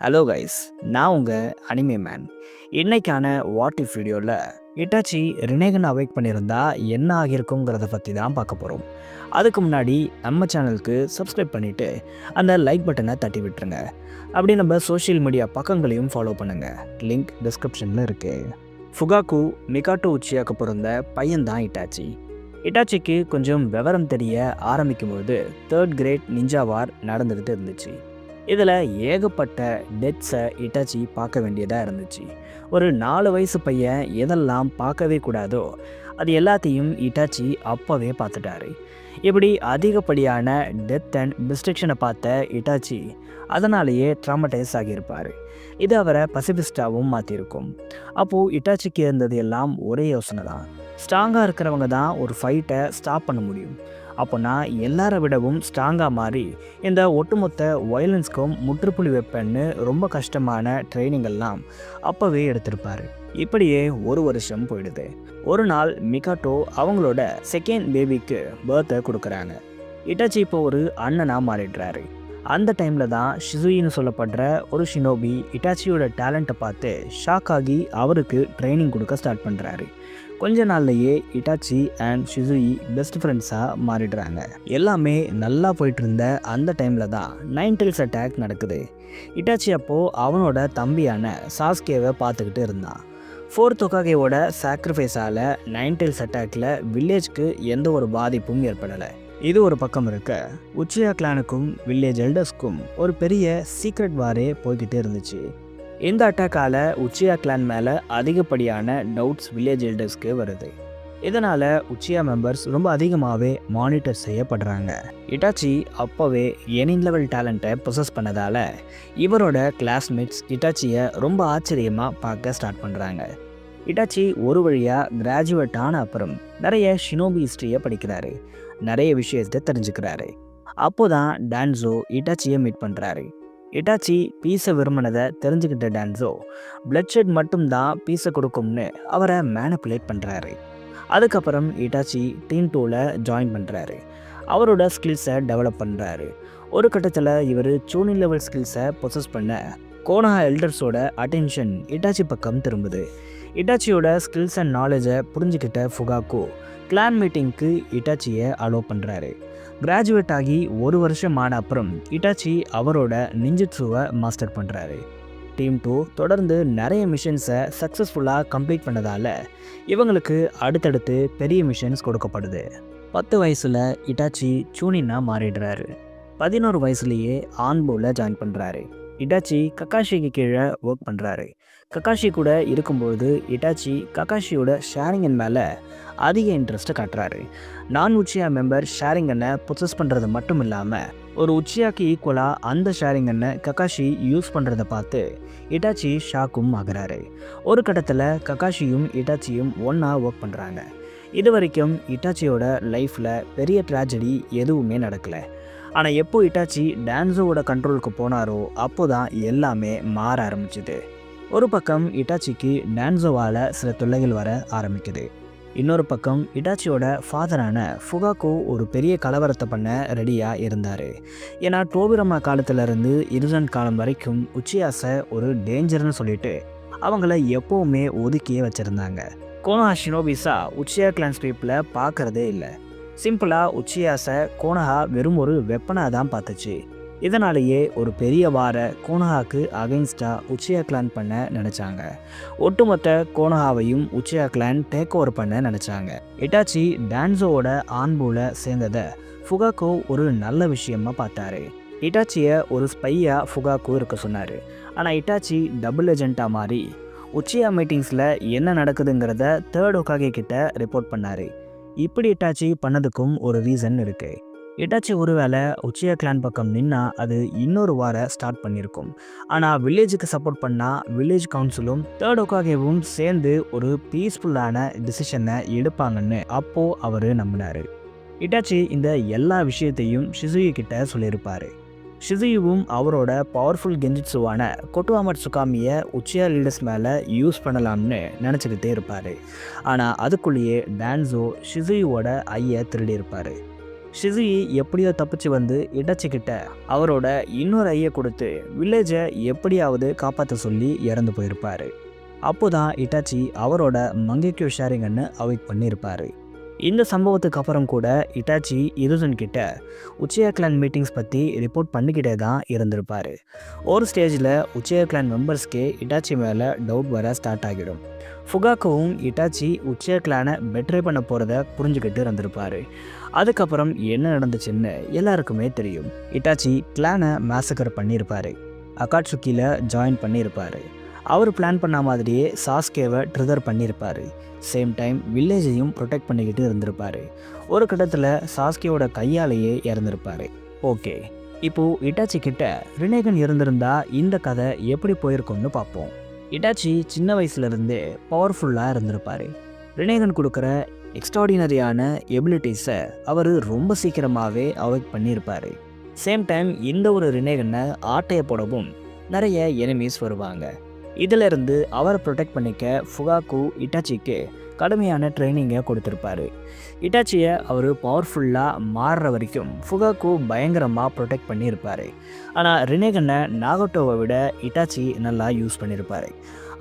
Hello guys, நான் உங்கள் anime man. இன்னைக்கான வாட் இஃப் வீடியோவில் இட்டாச்சி ரினேகன் அவேக் பண்ணியிருந்தா என்ன ஆகியிருக்குங்கிறத பற்றி தான் பார்க்க போகிறோம். அதுக்கு முன்னாடி நம்ம சேனலுக்கு சப்ஸ்கிரைப் பண்ணிவிட்டு அந்த லைக் பட்டனை தட்டி விட்டுருங்க. அப்படி நம்ம சோஷியல் மீடியா பக்கங்களையும் ஃபாலோ பண்ணுங்கள். லிங்க் டிஸ்கிரிப்ஷனில் இருக்குது. ஃபுகாக்கு மிகாட்டோ உச்சியாக்கு பிறந்த பையன்தான் இட்டாச்சி. இட்டாச்சிக்கு கொஞ்சம் விவரம் தெரிய ஆரம்பிக்கும்போது 3rd கிரேட் நிஞ்சா வார் நடந்துக்கிட்டு இருந்துச்சு. இதில் ஏகப்பட்ட டெத்ஸை இட்டாச்சி பார்க்க வேண்டியதாக இருந்துச்சு. ஒரு 4 வயசு பையன் எதெல்லாம் பார்க்கவே கூடாதோ அது எல்லாத்தையும் இட்டாச்சி அப்போவே பார்த்துட்டாரு. இப்படி அதிகப்படியான டெத் அண்ட் டிஸ்ட்ரக்ஷனை பார்த்த இட்டாச்சி அதனாலேயே ட்ராமடைஸ் ஆகியிருப்பார். இது அவரை பசிபிஸ்டாகவும் மாற்றிருக்கும். அப்போது இட்டாச்சிக்கு இருந்தது எல்லாம் ஒரே யோசனை தான். ஸ்ட்ராங்காக இருக்கிறவங்க தான் ஒரு ஃபைட்டை ஸ்டாப் பண்ண முடியும். அப்போனா எல்லாரை விடவும் ஸ்ட்ராங்காக மாறி இந்த ஒட்டுமொத்த வயலன்ஸ்க்கும் முற்றுப்புள்ளி வைப்பேன்னு ரொம்ப கஷ்டமான ட்ரைனிங்கெல்லாம் அப்போவே எடுத்திருப்பார். இப்படியே ஒரு வருஷம் போயிடுது. ஒரு நாள் மிகாட்டோ அவங்களோட செகண்ட் பேபிக்கு பர்த்தை கொடுக்குறாங்க. இட்டாச்சி இப்போ ஒரு அண்ணனாக மாறிடுறாரு. அந்த டைமில் தான் ஷிசுயின்னு சொல்லப்படுற ஒரு ஷினோபி இட்டாச்சியோட டேலண்ட்டை பார்த்து ஷாக் ஆகி அவருக்கு ட்ரைனிங் கொடுக்க ஸ்டார்ட் பண்ணுறாரு. கொஞ்ச நாள்லையே இட்டாச்சி அண்ட் ஷிசுயி பெஸ்ட் ஃப்ரெண்ட்ஸாக மாறிடுறாங்க. எல்லாமே நல்லா போயிட்டு இருந்த அந்த டைமில் தான் 9 Tails அட்டாக் நடக்குது. இட்டாச்சி அப்போது அவனோட தம்பியான சாஸ்கேவை பார்த்துக்கிட்டு இருந்தான். 4th ஹோகாகேவோட சாக்ரிஃபைஸால் 9 Tails அட்டாக்கில் வில்லேஜ்க்கு எந்த ஒரு பாதிப்பும் ஏற்படலை. இது ஒரு பக்கம் இருக்க, உச்சியா கிளானுக்கும் வில்லேஜ் எல்டர்ஸ்க்கும் ஒரு பெரிய சீக்ரெட் வாரே போய்கிட்டே இருந்துச்சு. இந்த அட்டாக்கால் உச்சியா கிளான் மேலே அதிகப்படியான டவுட்ஸ் வில்லேஜ் எல்டர்ஸ்க்கு வருது. இதனால் உச்சியா மெம்பர்ஸ் ரொம்ப அதிகமாகவே மானிட்டர் செய்யப்படுறாங்க. இட்டாச்சி அப்போவே எனின் லெவல் டேலண்ட்டை பொசஸ் பண்ணதால் இவரோட கிளாஸ்மேட்ஸ் இட்டாச்சியை ரொம்ப ஆச்சரியமாக பார்க்க ஸ்டார்ட் பண்ணுறாங்க. இட்டாச்சி ஒரு வழியாக கிராஜுவேட் ஆன அப்புறம் நிறைய ஷினோபி ஹிஸ்ட்ரியை படிக்கிறாரு. நிறைய விஷயத்தை தெரிஞ்சுக்கிறாரு. அப்போதான் டான்ஸோ இட்டாச்சியை மீட் பண்ணுறாரு. இட்டாச்சி பீஸை விரும்பினதை தெரிஞ்சுக்கிட்ட டான்ஸோ பிளட்ஷெட் மட்டும்தான் பீஸை கொடுக்கும்னு அவரை மேனிப்புலேட் பண்ணுறாரு. அதுக்கப்புறம் இட்டாச்சி டீம் 2ல ஜாயின் பண்ணுறாரு. அவரோட ஸ்கில்ஸை டெவலப் பண்ணுறாரு. ஒரு கட்டத்தில் இவர் சூனிங் லெவல் ஸ்கில்ஸை பொசஸ் பண்ண கோனஹா எல்டர்ஸோட அட்டென்ஷன் இட்டாச்சி பக்கம் திரும்புது. இட்டாச்சியோட ஸ்கில்ஸ் அண்ட் நாலேஜை புரிஞ்சுக்கிட்ட ஃபுகாக்கு கிளான் மீட்டிங்க்கு இட்டாச்சியை அலோவ் பண்ணுறாரு. கிராஜுவேட் ஆகி ஒரு வருஷம் ஆன அப்புறம் இட்டாச்சி அவரோட நிஞ்சிட்சுவை மாஸ்டர் பண்ணுறாரு. டீம் 2 தொடர்ந்து நிறைய மிஷன்ஸை சக்ஸஸ்ஃபுல்லாக கம்ப்ளீட் பண்ணதால் இவங்களுக்கு அடுத்தடுத்து பெரிய மிஷன்ஸ் கொடுக்கப்படுது. 10 வயசில் இட்டாச்சி சூனின்னா மாறிடுறாரு. 11 வயசுலேயே ஆன்போவில் ஜாயின் பண்ணுறாரு. இட்டாச்சி கக்காஷிக்கு கீழே ஒர்க் பண்ணுறாரு. கக்காஷி கூட இருக்கும்போது இட்டாச்சி கக்காஷியோட ஷேரிங்கன் மேலே அதிக இன்ட்ரெஸ்ட்டை காட்டுறாரு. நான் உச்சியா மெம்பர் ஷேரிங்கனை பொசஸ் பண்ணுறது மட்டும் இல்லாமல் ஒரு உச்சியாக்கு ஈக்குவலாக அந்த ஷேரிங்கனை கக்காஷி யூஸ் பண்ணுறதை பார்த்து இட்டாச்சி ஷாக்கும் ஆகிறாரு. ஒரு கட்டத்தில் கக்காஷியும் இட்டாச்சியும் ஒன்றா ஒர்க் பண்ணுறாங்க. இது வரைக்கும் இட்டாச்சியோட லைஃப்பில் பெரிய ட்ராஜடி எதுவுமே நடக்கலை. ஆனால் எப்போ இட்டாச்சி டான்ஸோட கண்ட்ரோலுக்கு போனாரோ அப்போ தான் எல்லாமே மாற ஆரம்பிச்சுது. ஒரு பக்கம் இட்டாச்சிக்கு டான்ஸோவால் சில தொல்லைகள் வர ஆரம்பிக்குது. இன்னொரு பக்கம் இட்டாச்சியோட ஃபாதரான ஃபுகாக்கு ஒரு பெரிய கலவரத்தை பண்ண ரெடியாக இருந்தார். ஏன்னா டோபிரமா காலத்திலேருந்து இருசன் காலம் வரைக்கும் உச்சியாஸை ஒரு டேஞ்சர்னு சொல்லிட்டு அவங்கள எப்போவுமே ஒதுக்கியே வச்சுருந்தாங்க. கோனஹா ஷினோபிஸா உச்சியா கிளான்ஸ் பீப்புளை பார்க்குறதே இல்லை. சிம்பிளாக உச்சியாஸை கோனஹா வெறும் ஒரு வெப்பனாக தான் பார்த்துச்சு. இதனாலேயே ஒரு பெரிய வார கோனஹாக்கு அகைன்ஸ்டாக உச்சியா கிளான் பண்ண நினச்சாங்க. ஒட்டுமொத்த கோனஹாவையும் உச்சியா கிளான் டேக் ஓவர் பண்ண நினச்சாங்க. இட்டாச்சி டான்ஸோட ஆன்போல சேர்ந்ததை ஃபுகாக்கோ ஒரு நல்ல விஷயமா பார்த்தாரு. இட்டாச்சியை ஒரு ஸ்பையாக ஃபுகாக்கோ இருக்க சொன்னார். ஆனால் இட்டாச்சி டபுள் ஏஜென்ட்டாக மாறி உச்சியா மீட்டிங்ஸில் என்ன நடக்குதுங்கிறத 3rd ஹோகாகே கிட்ட ரிப்போர்ட் பண்ணார். இப்படி இட்டாச்சி பண்ணதுக்கும் ஒரு ரீசன் இருக்குது. இட்டாச்சி ஒருவேளை உச்சியா கிளான் பக்கம் நின்னா அது இன்னொரு வார ஸ்டார்ட் பண்ணியிருக்கும். ஆனால் வில்லேஜுக்கு சப்போர்ட் பண்ணால் வில்லேஜ் கவுன்சிலும் 3rd ஹோகாகேவும் சேர்ந்து ஒரு பீஸ்ஃபுல்லான டிசிஷனை எடுப்பாங்கன்னு அப்போது அவர் நம்பினார். இட்டாச்சி இந்த எல்லா விஷயத்தையும் ஷிசுயி கிட்ட சொல்லியிருப்பார். ஷிசுயுவும் அவரோட பவர்ஃபுல் கெஞ்சிட்சுவான கொட்டுவாமட் சுகாமியை உச்சியா லீடர்ஸ் மேலே யூஸ் பண்ணலாம்னு நினச்சிக்கிட்டே இருப்பார். ஆனால் அதுக்குள்ளேயே டான்ஸோ ஷிசுயுவோட ஐயை திருடி இருப்பார். ஷிசுயி எப்படியோ தப்பிச்சு வந்து இட்டாச்சி கிட்ட அவரோட இன்னொரு ஐயை கொடுத்து வில்லேஜை எப்படியாவது காப்பாற்ற சொல்லி இறந்து போயிருப்பாரு. அப்போதான் இட்டாச்சி அவரோட மங்கேக்யூ ஷேரிங்கன்னு அவைக் பண்ணியிருப்பாரு. இந்த சம்பவத்துக்கு அப்புறம் கூட இட்டாச்சி இருசன் கிட்ட உச்சியா கிளான் மீட்டிங்ஸ் பற்றி ரிப்போர்ட் பண்ணிக்கிட்டே தான் இருந்திருப்பார். ஒரு ஸ்டேஜில் உச்சியா கிளான் மெம்பர்ஸ்க்கே இட்டாச்சி மேலே டவுட் வர ஸ்டார்ட் ஆகிடும். ஃபுகாக்கோவும் இட்டாச்சி உச்சியா கிளானை பெட்ரே பண்ண போகிறத புரிஞ்சுக்கிட்டு இருந்திருப்பார். அதுக்கப்புறம் என்ன நடந்துச்சுன்னு எல்லாருக்குமே தெரியும். இட்டாச்சி கிளானை மேசக்கர் பண்ணியிருப்பார். அகாட்சுக்கியில் ஜாயின் பண்ணியிருப்பார். அவர் பிளான் பண்ண மாதிரியே சாஸ்கேவை ட்ரிகர் பண்ணியிருப்பார். சேம் டைம் வில்லேஜையும் ப்ரொடெக்ட் பண்ணிக்கிட்டு இருந்திருப்பார். ஒரு கட்டத்தில் சாஸ்கேவோட கையாலேயே இறந்துருப்பார். ஓகே, இப்போது இட்டாச்சி கிட்ட ரினேகன் இருந்திருந்தா இந்த கதை எப்படி போயிருக்கும்னு பார்ப்போம். இட்டாச்சி சின்ன வயசுலேருந்தே பவர்ஃபுல்லாக இருந்திருப்பார். ரினேகன் கொடுக்குற எக்ஸ்ட்ராடினரியான எபிலிட்டிஸை அவர் ரொம்ப சீக்கிரமாகவே அவாய்ட் பண்ணியிருப்பார். சேம் டைம் இந்த ஒரு ரினேகனை ஆட்டையை போடவும் நிறைய எனிமீஸ் வருவாங்க. இதிலிருந்து அவரை ப்ரொடெக்ட் பண்ணிக்க ஃபுகாக்கு இட்டாச்சிக்கு கடுமையான ட்ரைனிங்கை கொடுத்துருப்பாரு. இட்டாச்சியை அவர் பவர்ஃபுல்லாக மாறுற வரைக்கும் ஃபுகாக்கு பயங்கரமாக ப்ரொடெக்ட் பண்ணியிருப்பார். ஆனால் ரினேகனை நாகட்டோவை விட இட்டாச்சி நல்லா யூஸ் பண்ணியிருப்பார்.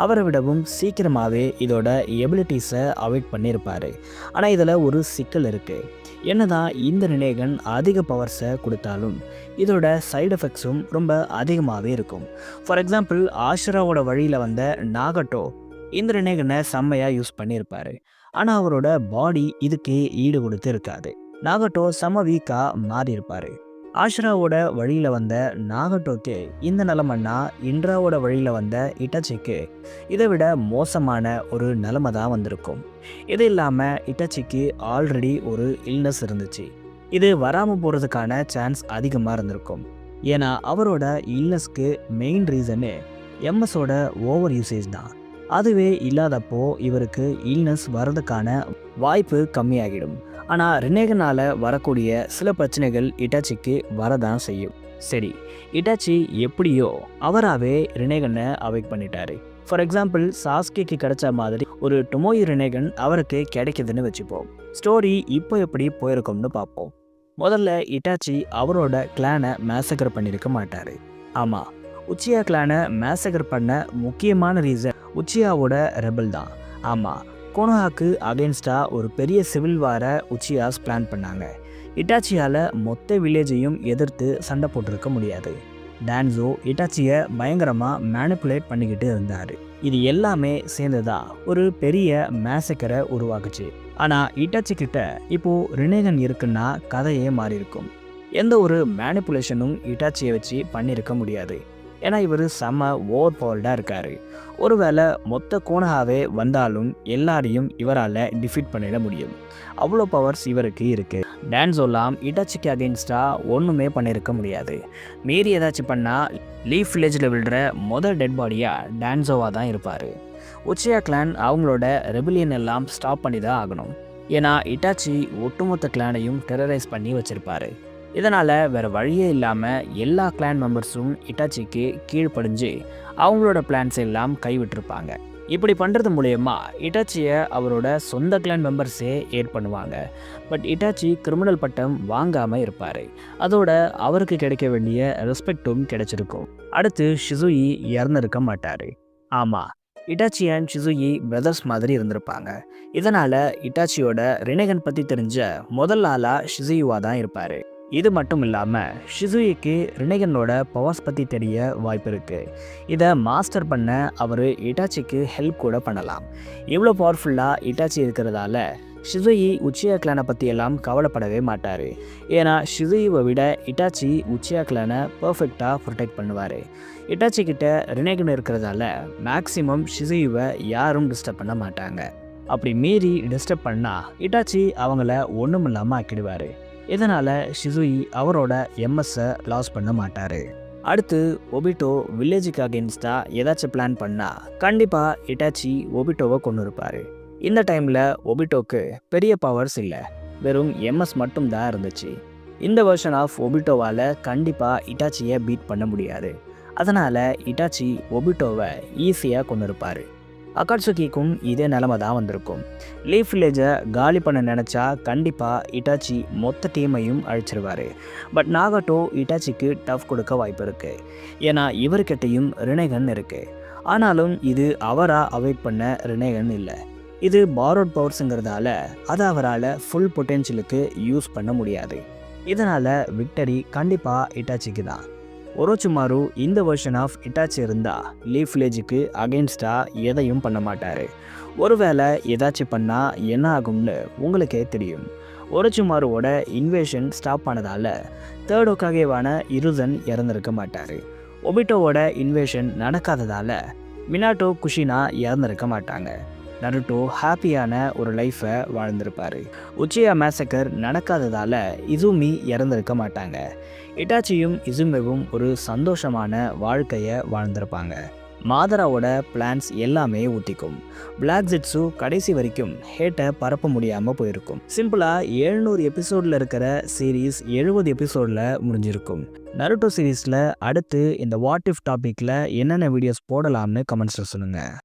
அவரை விடவும் சீக்கிரமாகவே இதோட எபிலிட்டிஸை அவாய்ட் பண்ணியிருப்பார். ஆனால் இதில் ஒரு சிக்கல் இருக்குது. என்னதான் இந்த ரினேகன் அதிக பவர்ஸை கொடுத்தாலும் இதோட சைடு எஃபெக்ட்ஸும் ரொம்ப அதிகமாகவே இருக்கும். ஃபார் எக்ஸாம்பிள், ஆஷராவோட வழியில் வந்த நாகட்டோ இந்த ரினேகனை செம்மையாக யூஸ் பண்ணியிருப்பார். ஆனால் அவரோட பாடி இதுக்கு ஈடு கொடுத்து இருக்காது. நாகட்டோ செம்ம வீக்காக மாறி இருப்பார். ஆஷராவோட வழியில் வந்த நாகட்டோக்கு இந்த நிலமைன்னா இன்ட்ராவோட வழியில் வந்த இட்டாச்சிக்கு இதை விட மோசமான ஒரு நிலைமை தான் வந்திருக்கும். இது இல்லாமல் இட்டாச்சிக்கு ஆல்ரெடி ஒரு இல்னஸ் இருந்துச்சு. இது வராமல் போகிறதுக்கான சான்ஸ் அதிகமாக இருந்திருக்கும். ஏன்னா அவரோட இல்னஸ்க்கு மெயின் ரீசனே எம்எஸோட ஓவர் யூசேஜ் தான். அதுவே இல்லாதப்போ இவருக்கு இல்னஸ் வர்றதுக்கான வாய்ப்பு கம்மியாகிடும். ஆனால் ரினேகனால் வரக்கூடிய சில பிரச்சனைகள் இட்டாச்சிக்கு வரதான் செய்யும். சரி, இட்டாச்சி எப்படியோ அவராகவே ரினேகனை அவாய்ட் பண்ணிட்டாரு. ஃபார் எக்ஸாம்பிள், சாஸ்கேக்கு கிடைச்ச மாதிரி ஒரு டொமோயி ரினேகன் அவருக்கு கிடைக்குதுன்னு வச்சுப்போம். ஸ்டோரி இப்போ எப்படி போயிருக்கும்னு பார்ப்போம். முதல்ல இட்டாச்சி அவரோட கிளானை மேசக்கர் பண்ணியிருக்க மாட்டார். ஆமாம், உச்சியா கிளானை மேசக்கர் பண்ண முக்கியமான ரீசன் உச்சியாவோட ரெபல் தான். ஆமாம், கோனோஹாக்கு அகெயின்ஸ்டாக ஒரு பெரிய சிவில் வாரை உச்சியாஸ் பிளான் பண்ணாங்க. இட்டாச்சியால் மொத்த வில்லேஜையும் எதிர்த்து சண்டை போட்டிருக்க முடியாது. டான்ஸோ இட்டாச்சியை பயங்கரமாக மேனிப்புலேட் பண்ணிக்கிட்டு இருந்தார். இது எல்லாமே சேர்ந்ததா ஒரு பெரிய மேசக்கரை உருவாக்குச்சு. ஆனால் இட்டாச்சி கிட்ட இப்போது ரினேகன் இருக்குன்னா கதையே மாறி இருக்கும். எந்த ஒரு மேனிப்புலேஷனும் இட்டாச்சியை வச்சு பண்ணியிருக்க முடியாது. ஏன்னா இவர் செம்ம ஓவர் பவர்டாக இருக்கார். ஒருவேளை மொத்த கோனஹாவே வந்தாலும் எல்லாரையும் இவரால் டிஃபீட் பண்ணிட முடியும். அவ்வளோ பவர்ஸ் இவருக்கு இருக்குது. டான்ஸோலாம் இட்டாச்சிக்கு அகெயின்ஸ்டாக ஒன்றுமே பண்ணியிருக்க முடியாது. மீறி ஏதாச்சும் பண்ணால் லீஃப் வில்லேஜில் விழுற மொதல் டெட் பாடியாக டான்ஸோவாக தான் இருப்பார். உச்சியா கிளான் அவங்களோட ரெபிலியன் எல்லாம் ஸ்டாப் பண்ணி தான் ஆகணும். ஏன்னா இட்டாச்சி ஒட்டுமொத்த கிளானையும் டெரரைஸ் பண்ணி வச்சுருப்பார். இதனால் வேறு வழியே இல்லாமல் எல்லா கிளான் மெம்பர்ஸும் இட்டாச்சிக்கு கீழ்ப்படிஞ்சு அவங்களோட பிளான்ஸ் எல்லாம் கைவிட்டிருப்பாங்க. இப்படி பண்ணுறது மூலயமா இட்டாச்சியை அவரோட சொந்த கிளான் மெம்பர்ஸே ஏட் பண்ணுவாங்க. பட் இட்டாச்சி கிரிமினல் பட்டம் வாங்காமல் இருப்பார். அதோட அவருக்கு கிடைக்க வேண்டிய ரெஸ்பெக்டும் கிடைச்சிருக்கும். அடுத்து ஷிசுயி இறந்துருக்க மாட்டார். ஆமாம், இட்டாச்சி அண்ட் ஷிசுயி பிரதர்ஸ் மாதிரி இருந்திருப்பாங்க. இதனால் இட்டாச்சியோட ரினேகன் பற்றி தெரிஞ்ச முதல் ஆளாக ஷிசுயுவா தான் இருப்பார். இது மட்டும் இல்லாமல் ஷிசுயிக்கு ரினேகனோட பவர்ஸ் பற்றி தெரிய வாய்ப்பு இருக்குது. இதை மாஸ்டர் பண்ண அவர் இட்டாச்சிக்கு ஹெல்ப் கூட பண்ணலாம். இவ்வளோ பவர்ஃபுல்லாக இட்டாச்சி இருக்கிறதால ஷிசுயி உச்சியா கிளானை பற்றியெல்லாம் கவலைப்படவே மாட்டார். ஏன்னா ஷிசுயுவை விட இட்டாச்சி உச்சியா கிளானை பர்ஃபெக்டாக ப்ரொடெக்ட் பண்ணுவார். இட்டாச்சி கிட்ட ரினேகன் இருக்கிறதால மேக்ஸிமம் ஷிசுயுவை யாரும் டிஸ்டர்ப் பண்ண மாட்டாங்க. அப்படி மீறி டிஸ்டர்ப் பண்ணால் இட்டாச்சி அவங்கள ஒன்றும் இல்லாமல் ஆக்கிடுவார். இதனால் ஷிசுயி அவரோட எம்எஸ்ஸை லாஸ் பண்ண மாட்டார். அடுத்து ஒபிட்டோ வில்லேஜுக்கு அகெயின்ஸ்டாக ஏதாச்சும் பிளான் பண்ணால் கண்டிப்பாக இட்டாச்சி ஒபிட்டோவை கொண்டு இருப்பார். இந்த டைமில் ஒபிட்டோக்கு பெரிய பவர்ஸ் இல்லை, வெறும் எம்எஸ் மட்டும் தான் இருந்துச்சு. இந்த வெர்ஷன் ஆஃப் ஒபிட்டோவால் கண்டிப்பாக இட்டாச்சியை பீட் பண்ண முடியாது. அதனால் இட்டாச்சி ஒபிட்டோவை ஈஸியாக கொண்டு இருப்பார். அகாட்சுகிக்கும் இதே நிலமை தான் வந்திருக்கும். லீஃப் வில்லேஜை காலி பண்ண நினச்சா கண்டிப்பாக இட்டாச்சி மொத்த டீமையும் அழிச்சிருவார். பட் நாகட்டோ இட்டாச்சிக்கு டஃப் கொடுக்க வாய்ப்பு இருக்குது. ஏன்னா இவர்கிட்டையும் ரினேகன் இருக்குது. ஆனாலும் இது அவராக அவாய்ட் பண்ண ரினேகன் இல்லை. இது பாரோட் பவர்ஸுங்கிறதால அதை அவரால் ஃபுல் பொட்டென்ஷியலுக்கு யூஸ் பண்ண முடியாது. இதனால் விக்டரி கண்டிப்பாக இட்டாச்சிக்கு தான். ஒரோச்சிமாரு இந்த வெர்ஷன் ஆஃப் இட்டாச்சி இருந்தால் லீஃப் வில்லேஜுக்கு அகெயின்ஸ்டாக எதையும் பண்ண மாட்டார். ஒருவேளை ஏதாச்சும் பண்ணால் என்ன ஆகும்னு உங்களுக்கே தெரியும். ஒரோச்சிமாருவோட இன்வேஷன் ஸ்டாப் ஆனதால் தேர்ட் ஹோகாகேவான இருசன் இறந்துருக்க மாட்டார். ஒபிட்டோவோட இன்வேஷன் நடக்காததால் மினாட்டோ குஷினா இறந்துருக்க மாட்டாங்க. நருட்டோ ஹாப்பியான ஒரு லைஃப்பை வாழ்ந்திருப்பார். உச்சியா மேசக்கர் நடக்காததால் இசுமி இறந்துருக்க மாட்டாங்க. இட்டாச்சியும் இசுமிவும் ஒரு சந்தோஷமான வாழ்க்கையை வாழ்ந்திருப்பாங்க. மாதராவோட பிளான்ஸ் எல்லாமே ஊற்றிக்கும். பிளாக் ஜெட்ஸு கடைசி வரைக்கும் ஹேட்டை பரப்ப முடியாமல் போயிருக்கும். சிம்பிளாக 700 எபிசோடில் இருக்கிற சீரீஸ் 70 எபிசோடில் முடிஞ்சிருக்கும். நருட்டோ சீரீஸில் அடுத்து இந்த வாட் இஃப் டாப்பிக்கில் என்னென்ன வீடியோஸ் போடலாம்னு கமெண்ட்ஸில் சொல்லுங்கள்.